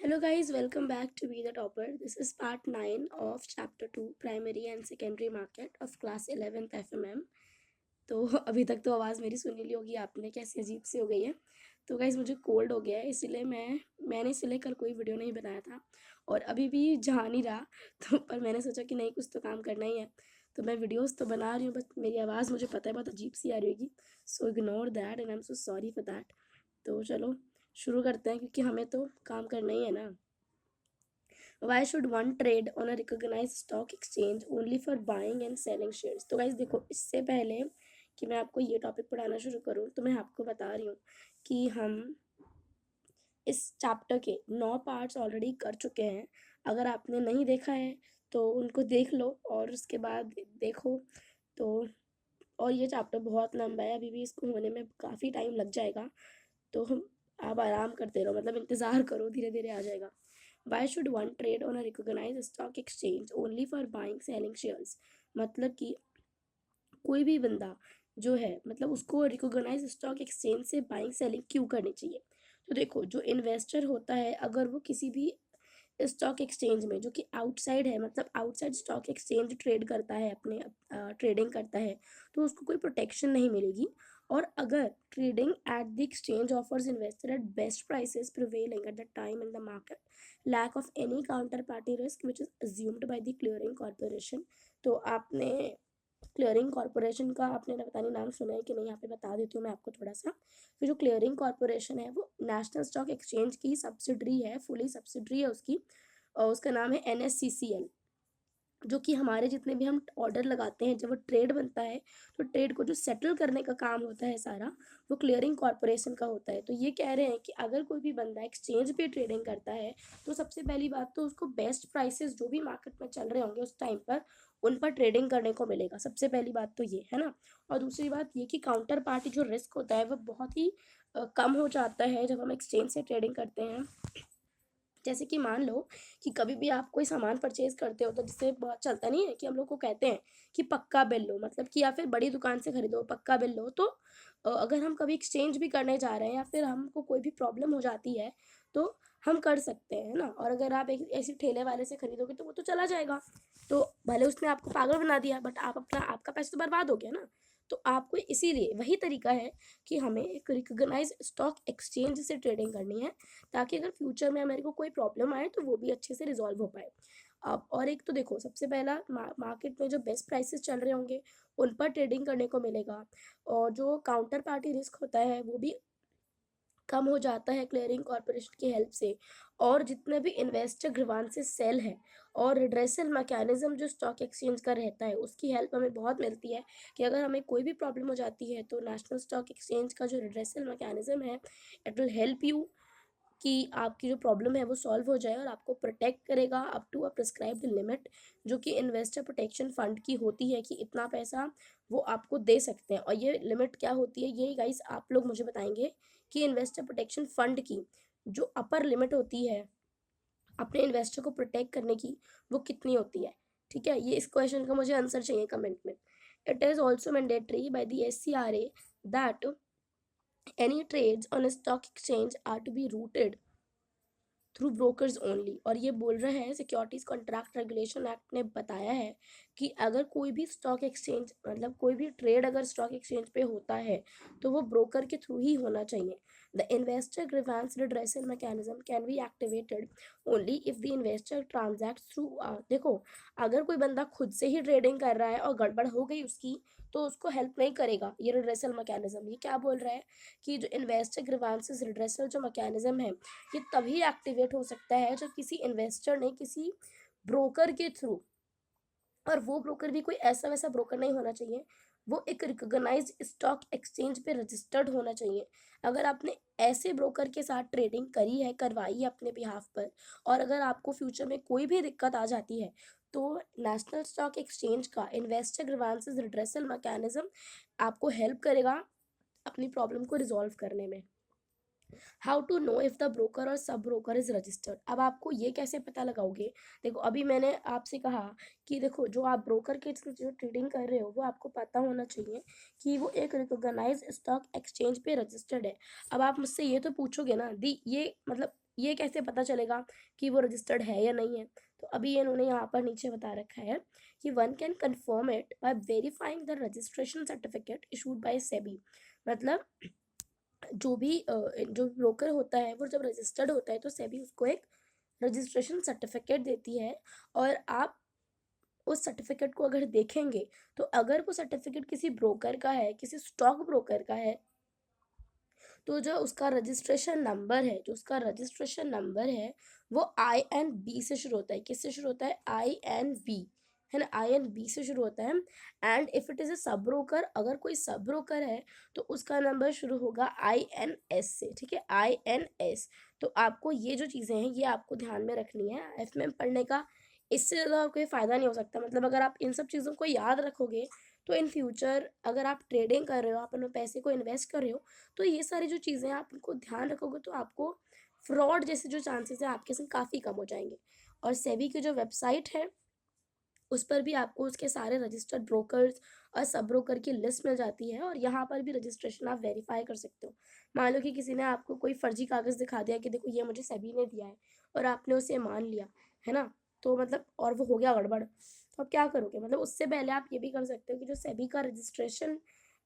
Hello guys, welcome back to Be the Topper. This is part 9 of chapter 2 Primary and Secondary Market of class 11th FMM. तो अभी तक तो आवाज़ मेरी सुनी ली होगी आपने, कैसी अजीब सी हो गई है। तो गाइज़ मुझे कोल्ड हो गया है, इसलिए मैंने इसलिए कल कोई वीडियो नहीं बनाया था और अभी भी जा नहीं रहा। तो पर मैंने सोचा कि नहीं, कुछ तो काम करना ही है, तो मैं वीडियोस तो बना रही हूँ, बट मेरी आवाज़ मुझे पता है बहुत अजीब सी आ रही होगी। So ignore that and I am so sorry for that. तो चलो शुरू करते हैं, क्योंकि हमें तो काम करना ही है ना। Why should one trade on a recognized stock exchange only for buying and selling shares? तो गाइस देखो, इससे पहले कि मैं आपको ये टॉपिक पढ़ाना शुरू करूँ तो मैं आपको बता रही हूँ कि हम इस चैप्टर के 9 पार्ट्स ऑलरेडी कर चुके हैं। अगर आपने नहीं देखा है तो उनको देख लो और उसके बाद देखो। तो और ये चैप्टर बहुत लंबा है, अभी भी इसको होने में काफ़ी टाइम लग जाएगा। तो आप आराम करते रहो, मतलब इंतज़ार करो, धीरे धीरे आ जाएगा। Why should one trade on a recognized stock exchange only for buying selling shares? मतलब कि कोई भी बंदा जो है, मतलब उसको रिकॉग्नाइज स्टॉक एक्सचेंज से बाइंग सेलिंग क्यों करनी चाहिए। तो देखो, जो इन्वेस्टर होता है, अगर वो किसी भी स्टॉक एक्सचेंज में जो कि आउटसाइड है, मतलब आउटसाइड स्टॉक एक्सचेंज ट्रेड करता है, अपने ट्रेडिंग करता है, तो उसको कोई प्रोटेक्शन नहीं मिलेगी। और अगर trading at the exchange offers investor at best prices prevailing at the time in the market, lack of any counter party risk which is assumed by the clearing corporation. तो आपने क्लियरिंग कॉर्पोरेशन का आपने पता नहीं नाम सुना है कि नहीं, यहाँ पे बता देती हूँ मैं आपको थोड़ा सा। तो जो क्लियरिंग कॉर्पोरेशन है वो नेशनल स्टॉक एक्सचेंज की सब्सिडरी है, फुली सब्सिडरी है उसकी, और उसका नाम है NSCCL। जो कि हमारे जितने भी हम ऑर्डर लगाते हैं, जब वो ट्रेड बनता है, तो ट्रेड को जो सेटल करने का काम होता है सारा, वो क्लियरिंग कॉर्पोरेशन का होता है। तो ये कह रहे हैं कि अगर कोई भी बंदा एक्सचेंज पे ट्रेडिंग करता है, तो सबसे पहली बात तो उसको बेस्ट प्राइसेस जो भी मार्केट में चल रहे होंगे उस टाइम पर, उन पर ट्रेडिंग करने को मिलेगा। सबसे पहली बात तो ये है ना। और दूसरी बात ये कि काउंटर पार्टी जो रिस्क होता है वो बहुत ही कम हो जाता है जब हम एक्सचेंज से ट्रेडिंग करते हैं। जैसे कि मान लो कि कभी भी आप कोई सामान परचेज करते हो, तो जिससे बहुत चलता नहीं है कि हम लोग को कहते हैं कि पक्का बिल लो, मतलब कि या फिर बड़ी दुकान से खरीदो पक्का बिल लो। तो अगर हम कभी एक्सचेंज भी करने जा रहे हैं या फिर हमको कोई भी प्रॉब्लम हो जाती है, तो हम कर सकते हैं ना। और अगर आप एक ऐसी ठेले वाले से खरीदोगे तो वो तो चला जाएगा, तो भले उसने आपको पागल बना दिया, बट आपका पैसा तो बर्बाद हो गया ना। तो आपको इसीलिए वही तरीका है कि हमें एक रिकॉग्नाइज स्टॉक एक्सचेंज से ट्रेडिंग करनी है, ताकि अगर फ्यूचर में मेरे को कोई प्रॉब्लम आए तो वो भी अच्छे से रिजॉल्व हो पाए। अब और एक तो देखो, सबसे पहला मार्केट में जो बेस्ट प्राइसेस चल रहे होंगे उन पर ट्रेडिंग करने को मिलेगा, और जो काउंटर पार्टी रिस्क होता है वो भी कम हो जाता है क्लियरिंग कॉर्पोरेशन की हेल्प से। और जितने भी इन्वेस्टर ग्रीवांसेस सेल है और रिड्रेसल मैकेनिज्म जो स्टॉक एक्सचेंज का रहता है, उसकी हेल्प हमें बहुत मिलती है कि अगर हमें कोई भी प्रॉब्लम हो जाती है तो नेशनल स्टॉक एक्सचेंज का जो रिड्रेसल मैकेनिज्म है, इट विल हेल्प यू कि आपकी जो प्रॉब्लम है वो सॉल्व हो जाए और आपको प्रोटेक्ट करेगा up to a prescribed limit, जो कि इन्वेस्टर प्रोटेक्शन फंड की होती है कि इतना पैसा वो आपको दे सकते हैं। और ये लिमिट क्या होती है, यही गाइस आप लोग मुझे बताएंगे कि इन्वेस्टर प्रोटेक्शन फंड की जो अपर लिमिट होती है अपने इन्वेस्टर को प्रोटेक्ट करने की, वो कितनी होती है। ठीक है, ये इस क्वेश्चन का मुझे आंसर चाहिए कमेंट में। It is also mandatory by the SCRA that any trades on a stock exchange are to be routed through brokers only. और ये बोल रहे हैं, सिक्योरिटीज कॉन्ट्रैक्ट रेगुलेशन एक्ट ने बताया है कि अगर कोई भी स्टॉक एक्सचेंज, मतलब कोई भी ट्रेड अगर स्टॉक एक्सचेंज पे होता है तो वो ब्रोकर के थ्रू ही होना चाहिए। The investor grievance redressal mechanism can be activated only if the investor transact through. देखो, अगर कोई बंदा खुद से ही ट्रेडिंग कर रहा है और गड़बड़ हो गई उसकी, तो उसको हेल्प नहीं करेगा ये रिड्रेसल मैकेनिज्म। ये क्या बोल रहा है कि जो इन्वेस्टर ग्रीवेंसेस रिड्रेसल जो मैकेनिज्म है, ये तभी एक्टिवेट हो सकता है जब किसी इन्वेस्टर ने किसी ब्रोकर के थ्रू, और वो ब्रोकर भी कोई ऐसा वैसा ब्रोकर नहीं होना चाहिए, वो एक रिकॉग्नाइज्ड स्टॉक एक्सचेंज पे रजिस्टर्ड होना चाहिए। अगर आपने ऐसे ब्रोकर के साथ ट्रेडिंग करी है, करवाई है अपने बिहाफ पर, और अगर आपको फ्यूचर में कोई भी दिक्कत आ जाती है, तो नेशनल स्टॉक एक्सचेंज का इन्वेस्टर ग्रीवेंसेस रिड्रेसल मैकेनिज्म आपको हेल्प करेगा अपनी प्रॉब्लम को रिजॉल्व करने में। How to know if the broker or sub broker is registered. अब आपको ये कैसे पता लगाओगे। देखो, अभी मैंने आपसे कहा कि देखो, जो आप ब्रोकर के थ्रू जो ट्रेडिंग कर रहे हो वो आपको पता होना चाहिए कि वो एक रिकॉग्नाइज स्टॉक एक्सचेंज पे रजिस्टर्ड है। अब आप मुझसे ये तो पूछोगे ना दी, ये मतलब ये कैसे पता चलेगा कि वो रजिस्टर्ड है या नहीं है? तो अभी इन्होंने यहाँ पर नीचे बता रखा है कि one can confirm it by verifying the registration certificate issued by SEBI. मतलब जो ब्रोकर होता है वो जब रजिस्टर्ड होता है तो सेबी उसको एक रजिस्ट्रेशन सर्टिफिकेट देती है, और आप उस सर्टिफिकेट को अगर देखेंगे तो अगर वो सर्टिफिकेट किसी ब्रोकर का है, किसी स्टॉक ब्रोकर का है, तो जो उसका रजिस्ट्रेशन नंबर है वो INB से शुरू होता है। किससे शुरू होता है? INB, है ना, INB से शुरू होता है। And if it is a sub broker, अगर कोई सब ब्रोकर है तो उसका नंबर शुरू होगा INS से, ठीक है, INS। तो आपको ये जो चीज़ें हैं ये आपको ध्यान में रखनी है FMM पढ़ने का। इससे ज़्यादा कोई फ़ायदा नहीं हो सकता। मतलब अगर आप इन सब चीज़ों को याद रखोगे तो इन फ्यूचर अगर आप ट्रेडिंग कर रहे हो, आप अपने पैसे को इन्वेस्ट कर रहे हो, तो ये सारी जो चीज़ें हैं आप उनको ध्यान रखोगे तो आपको फ्रॉड जैसे जो चांसेस हैं आपके संग काफ़ी कम हो जाएंगे। और सेबी की जो वेबसाइट है उस पर भी आपको उसके सारे रजिस्टर्ड ब्रोकर्स और सब ब्रोकर की लिस्ट मिल जाती है, और यहाँ पर भी रजिस्ट्रेशन आप वेरीफाई कर सकते हो। मान लो कि किसी ने आपको कोई फर्जी कागज़ दिखा दिया कि देखो ये मुझे सेबी ने दिया है, और आपने उसे मान लिया, है ना, तो मतलब और वो हो गया गड़बड़, तो आप क्या करोगे? मतलब उससे पहले आप ये भी कर सकते हो कि जो सेबी का रजिस्ट्रेशन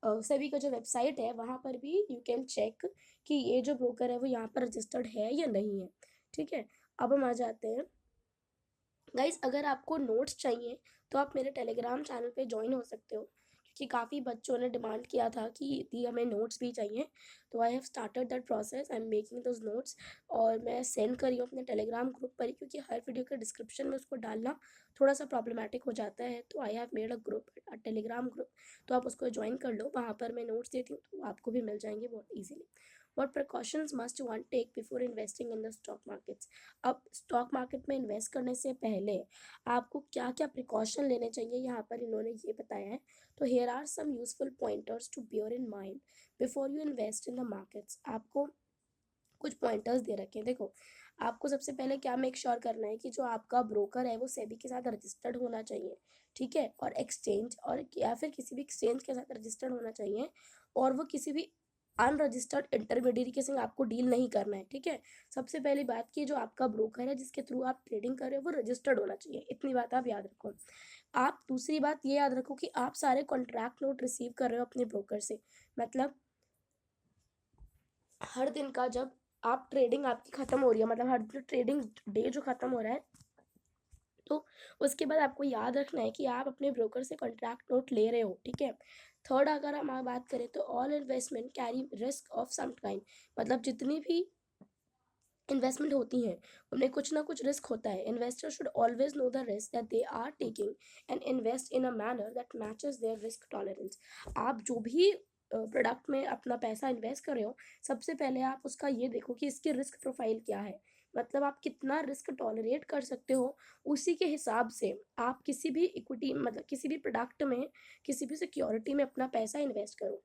सेबी का जो वेबसाइट है वहाँ पर भी यू कैन चेक कि ये जो ब्रोकर है वो यहाँ पर रजिस्टर्ड है या नहीं है। ठीक है, अब हम आ जाते हैं गाइस, अगर आपको नोट्स चाहिए तो आप मेरे टेलीग्राम चैनल पे ज्वाइन हो सकते हो, क्योंकि काफ़ी बच्चों ने डिमांड किया था कि दी हमें नोट्स भी चाहिए। तो I have started that process, I am making those notes, और मैं सेंड कर रही हूँ अपने टेलीग्राम ग्रुप पर ही, क्योंकि हर वीडियो के डिस्क्रिप्शन में उसको डालना थोड़ा सा प्रॉब्लमेटिक हो जाता है। तो I have made a group, a Telegram group, तो आप उसको ज्वाइन कर लो, वहाँ पर मैं नोट्स देती हूँ तो आपको भी मिल जाएंगे बहुत easily. What precautions must one take before investing in the stock markets? अब स्टॉक मार्केट में इन्वेस्ट करने से पहले आपको क्या क्या प्रिकॉशन लेने चाहिए यहाँ पर इन्होंने ये बताया है। तो here are some useful pointers to bear in mind before you invest in the markets. आपको कुछ पॉइंटर्स दे रखे हैं। देखो, आपको सबसे पहले क्या मेक श्योर करना है कि जो आपका ब्रोकर है वो सेबी के साथ रजिस्टर्ड होना चाहिए, ठीक है, और एक्सचेंज और या फिर किसी भी एक्सचेंज के साथ रजिस्टर्ड होना चाहिए, और वो किसी भी अनरजिस्टर्ड इंटरमीडियरी के संग आपको डील नहीं करना है। ठीक है, सबसे पहली बात कि जो आपका ब्रोकर है जिसके थ्रू आप ट्रेडिंग कर रहे हो वो रजिस्टर्ड होना चाहिए, इतनी बात आप याद रखो। आप दूसरी बात ये याद रखो कि आप सारे कॉन्ट्रैक्ट नोट रिसीव कर रहे हो अपने ब्रोकर से। मतलब हर दिन का जब आप ट्रेडिंग आपकी ख़त्म हो रही है, मतलब हर ट्रेडिंग डे जो ख़त्म हो रहा है, तो उसके बाद आपको याद रखना है कि आप अपने ब्रोकर से कॉन्ट्रैक्ट नोट ले रहे हो। ठीक है, थर्ड अगर हम बात करें तो all investment carry risk of some kind. मतलब जितनी भी इन्वेस्टमेंट होती हैं उनमें कुछ ना कुछ रिस्क होता है। Investor should always know the risk that they are taking and invest in a manner that matches their risk tolerance. आप जो भी प्रोडक्ट में अपना पैसा इन्वेस्ट कर रहे हो, सबसे पहले आप उसका ये देखो कि इसकी रिस्क प्रोफाइल क्या है। मतलब आप कितना रिस्क टॉलरेट कर सकते हो, उसी के हिसाब से आप किसी भी इक्विटी, मतलब किसी भी प्रोडक्ट में, किसी भी सिक्योरिटी में अपना पैसा इन्वेस्ट करो।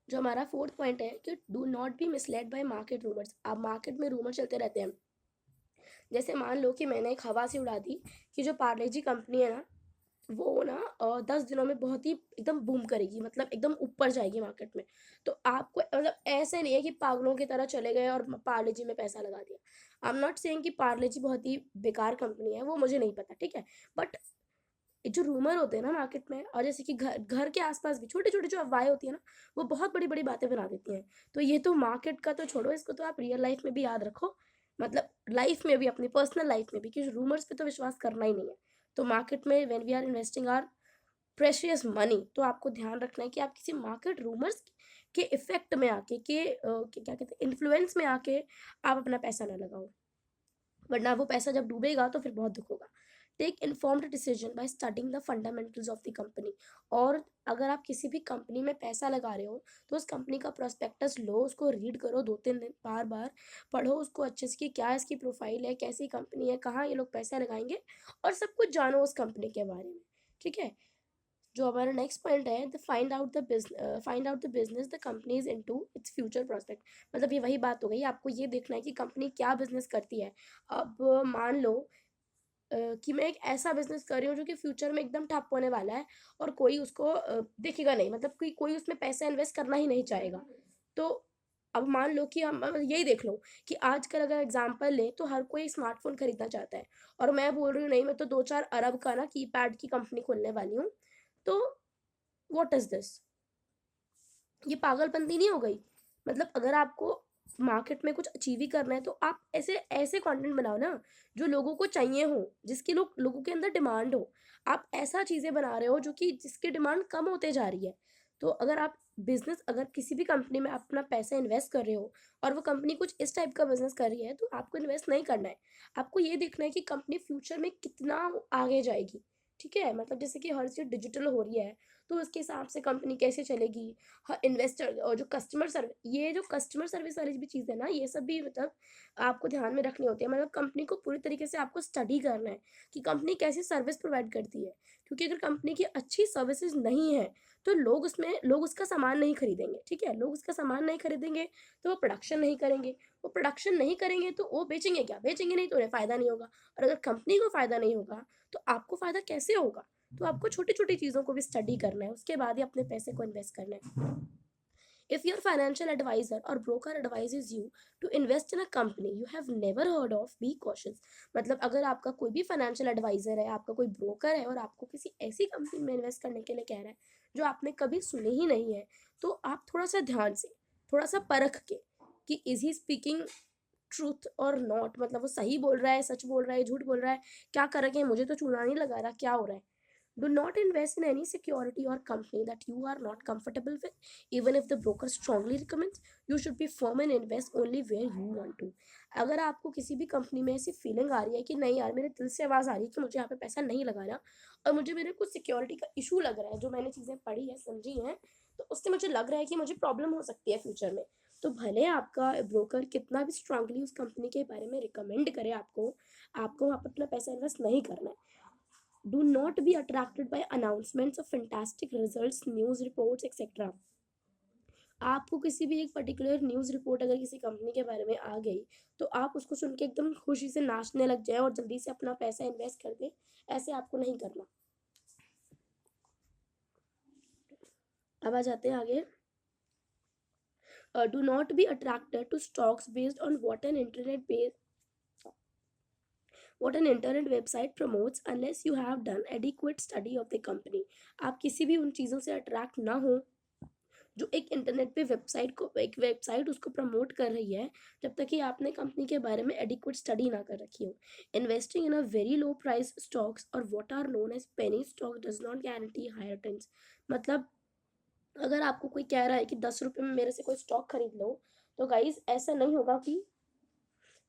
जो हमारा फोर्थ पॉइंट है कि do not B misled bye market rumours. अब मार्केट में रूमर चलते रहते हैं। जैसे मान लो कि मैंने एक हवा से उड़ा दी कि जो पार्ले जी कंपनी है ना, वो ना 10 दिनों में बहुत ही एकदम बूम करेगी, मतलब एकदम ऊपर जाएगी मार्केट में। तो आपको मतलब ऐसे नहीं है कि पागलों की तरह चले गए और पार्ले जी में पैसा लगा दिया। आई एम नॉट सेइंग कि पार्ले जी बहुत ही बेकार कंपनी है, वो मुझे नहीं पता, ठीक है, बट जो रूमर होते हैं ना मार्केट में, और जैसे कि घर घर के आसपास भी छोटे छोटे जो अफवाहें होती है ना, वो बहुत बड़ी बड़ी बातें बना देती हैं। तो ये तो मार्केट का तो छोड़ो, इसको तो आप रियल लाइफ में भी याद रखो, मतलब लाइफ में भी, अपनी पर्सनल लाइफ में भी, कि रूमर्स पे तो विश्वास करना ही नहीं है। तो मार्केट में when we are investing our precious money, तो आपको ध्यान रखना है कि आप किसी मार्केट रूमर्स के इफेक्ट में आके क्या कहते हैं, इन्फ्लुएंस में आके आप अपना पैसा ना लगाओ, वरना वो पैसा जब डूबेगा तो फिर बहुत दुख होगा। Take informed decision by studying the fundamentals of the company. और अगर आप किसी भी कंपनी में पैसा लगा रहे हो तो उस कंपनी का प्रोस्पेक्टस लो, उसको रीड करो 2-3 दिन, बार बार पढ़ो उसको अच्छे से कि क्या इसकी प्रोफाइल है, कैसी कंपनी है, कहाँ ये लोग पैसा लगाएंगे, और सब कुछ जानो उस कंपनी के बारे में। ठीक है, जो हमारा नेक्स्ट पॉइंट है, the find out the business the company is into its future prospect. मतलब ये वही बात हो गई, आपको ये देखना है कि कंपनी क्या बिजनेस करती है। अब मान लो कि मैं एक ऐसा बिजनेस कर रही हूँ जो कि फ्यूचर में एकदम ठप होने वाला है, और कोई उसको देखेगा नहीं, मतलब कोई कोई उसमें पैसा इन्वेस्ट करना ही नहीं चाहेगा। तो अब मान लो कि हम यही देख लो कि आजकल अगर एग्जांपल लें तो हर कोई स्मार्टफ़ोन खरीदना चाहता है और मैं बोल रही हूँ नहीं मैं तो 2-4 अरब का ना कीपैड की कंपनी खोलने वाली हूँ। तो व्हाट इज़ दिस? ये पागलपंती नहीं हो गई? मतलब अगर आपको मार्केट में कुछ अचीव ही करना है तो आप ऐसे ऐसे कंटेंट बनाओ ना जो लोगों को चाहिए हो, जिसकी लोगों के अंदर डिमांड हो। आप ऐसा चीज़ें बना रहे हो जो कि जिसकी डिमांड कम होते जा रही है। तो अगर आप बिज़नेस अगर किसी भी कंपनी में आप अपना पैसा इन्वेस्ट कर रहे हो और वो कंपनी कुछ इस टाइप का बिज़नेस कर रही है तो आपको इन्वेस्ट नहीं करना है। आपको ये देखना है कि कंपनी फ्यूचर में कितना आगे जाएगी, ठीक है? मतलब जैसे कि हर चीज़ डिजिटल हो रही है, तो उसके हिसाब से कंपनी कैसे चलेगी। हाँ, इन्वेस्टर और जो कस्टमर सर्विस वाली भी चीज़ है ना, ये सब भी मतलब आपको ध्यान में रखनी होती है। मतलब कंपनी को पूरी तरीके से आपको स्टडी करना है कि कंपनी कैसी सर्विस प्रोवाइड करती है। क्योंकि अगर कंपनी की अच्छी सर्विसेज़ नहीं है, तो लोग उसका सामान नहीं खरीदेंगे, ठीक है? लोग उसका सामान नहीं खरीदेंगे, तो वो प्रोडक्शन नहीं करेंगे। वो प्रोडक्शन नहीं करेंगे, तो वो बेचेंगे क्या? बेचेंगे नहीं तो उन्हें फ़ायदा नहीं होगा और अगर कंपनी को फ़ायदा नहीं होगा, तो आपको फ़ायदा कैसे होगा? तो आपको छोटी-छोटी चीज़ों को भी स्टडी करना है, उसके बाद ही अपने पैसे को इन्वेस्ट करना है। If your financial advisor or broker advises you to invest in a company you have never heard of, be cautious. मतलब अगर आपका कोई भी फाइनेंशियल एडवाइजर है, आपका कोई ब्रोकर है और आपको किसी ऐसी कंपनी में इन्वेस्ट करने के लिए कह रहा है जो आपने कभी सुनी ही नहीं है, तो आप थोड़ा सा ध्यान से, थोड़ा सा परख के कि इज ही स्पीकिंग ट्रूथ और नॉट, मतलब वो सही बोल रहा है, सच बोल रहा है, झूठ बोल रहा है, क्या कर रखे हैं, मुझे तो चूना नहीं लगा रहा, क्या हो रहा है। Do not invest in any security or company that you are not comfortable with. Even if the broker strongly recommends, you should be firm and invest only where you want to. अगर आपको किसी भी company में ऐसी feeling आ रही है कि नहीं यार मेरे दिल से आवाज़ आ रही है कि मुझे यहाँ पे पैसा नहीं लगाना और मुझे मेरे कुछ सिक्योरिटी का इशू लग रहा है, जो मैंने चीज़ें पढ़ी है समझी हैं, तो उससे मुझे लग रहा है कि मुझे प्रॉब्लम हो सकती है फ्यूचर में, तो भले आपका ब्रोकर कितना भी स्ट्रांगली उस कंपनी के बारे में रिकमेंड करे आपको, आपको वहाँ पर अपना पैसा इन्वेस्ट नहीं करना है। Do not be attracted by announcements of fantastic results, news reports, etc. आपको किसी भी एक पर्टिकुलर न्यूज़ रिपोर्ट अगर किसी कंपनी के बारे में आ गई, तो आप उसको सुन के एकदम खुशी से नाचने लग जाएँ और जल्दी से अपना पैसा इन्वेस्ट कर दें, ऐसे आपको नहीं करना। अब आ जाते हैं आगे। Do not be attracted to stocks based on what an internet website promotes unless you have done adequate study of the company. आप किसी भी उन चीज़ों से अट्रैक्ट ना हो जो एक इंटरनेट पे एक वेबसाइट उसको प्रमोट कर रही है, जब तक कि आपने कंपनी के बारे में एडिक्वेट स्टडी ना कर रखी हो। Investing in a very low price stocks और what are known as penny stock does not guarantee high returns. मतलब अगर आपको कोई कह रहा है कि 10 रुपये में मेरे से कोई स्टॉक खरीद लो, तो गाइज ऐसा नहीं होगा कि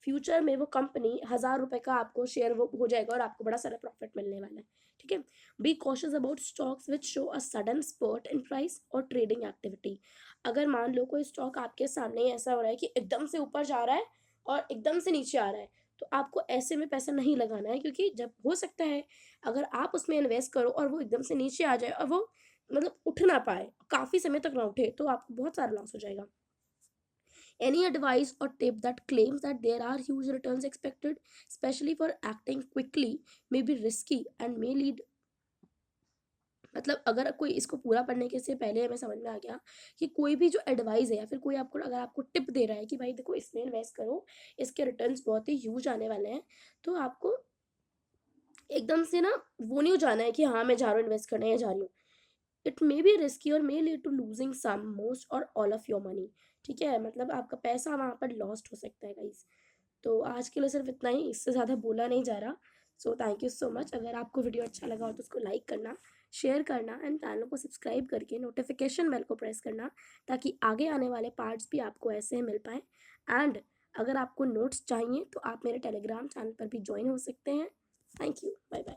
फ्यूचर में वो कंपनी 1000 रुपये का आपको शेयर वो हो जाएगा और आपको बड़ा सारा प्रॉफिट मिलने वाला है, ठीक है। Be cautious about stocks which show a sudden spurt in price or trading activity. अगर मान लो कोई स्टॉक आपके सामने ही ऐसा हो रहा है कि एकदम से ऊपर जा रहा है और एकदम से नीचे आ रहा है, तो आपको ऐसे में पैसा नहीं लगाना है, क्योंकि जब हो सकता है अगर आप उसमें इन्वेस्ट करो और वो एकदम से नीचे आ जाए और वो मतलब उठ ना पाए, काफ़ी समय तक ना उठे, तो आपको बहुत सारा लॉस हो जाएगा। Any advice or tip that claims that there are huge returns expected, especially for acting quickly, may be risky and may lead, मतलब अगर कोई इसको पूरा पढ़ने के से पहले हमें समझ में आ गया कि कोई भी जो एडवाइस है या फिर कोई आपको अगर आपको टिप दे रहा है कि भाई देखो इसमें इन्वेस्ट करो, इसके रिटर्न्स बहुत ही ह्यूज आने वाले हैं, तो आपको एकदम से ना वो नहीं हो जाना है कि हाँ मैं जा रहा हूँ इन्वेस्ट करने या जा रही हूँ। It may be risky or may lead to losing some most or all of your money, ठीक है, मतलब आपका पैसा वहाँ पर लॉस्ट हो सकता है गाइस। तो आज के लिए सिर्फ इतना ही, इससे ज़्यादा बोला नहीं जा रहा। So thank you so much. अगर आपको वीडियो अच्छा लगा हो तो उसको लाइक करना, शेयर करना एंड चैनल को सब्सक्राइब करके नोटिफिकेशन बेल को प्रेस करना, ताकि आगे आने वाले पार्ट्स भी आपको ऐसे ही मिल पाएँ। एंड अगर आपको नोट्स चाहिए तो आप मेरे टेलीग्राम चैनल पर भी ज्वाइन हो सकते हैं। Thank you, bye bye.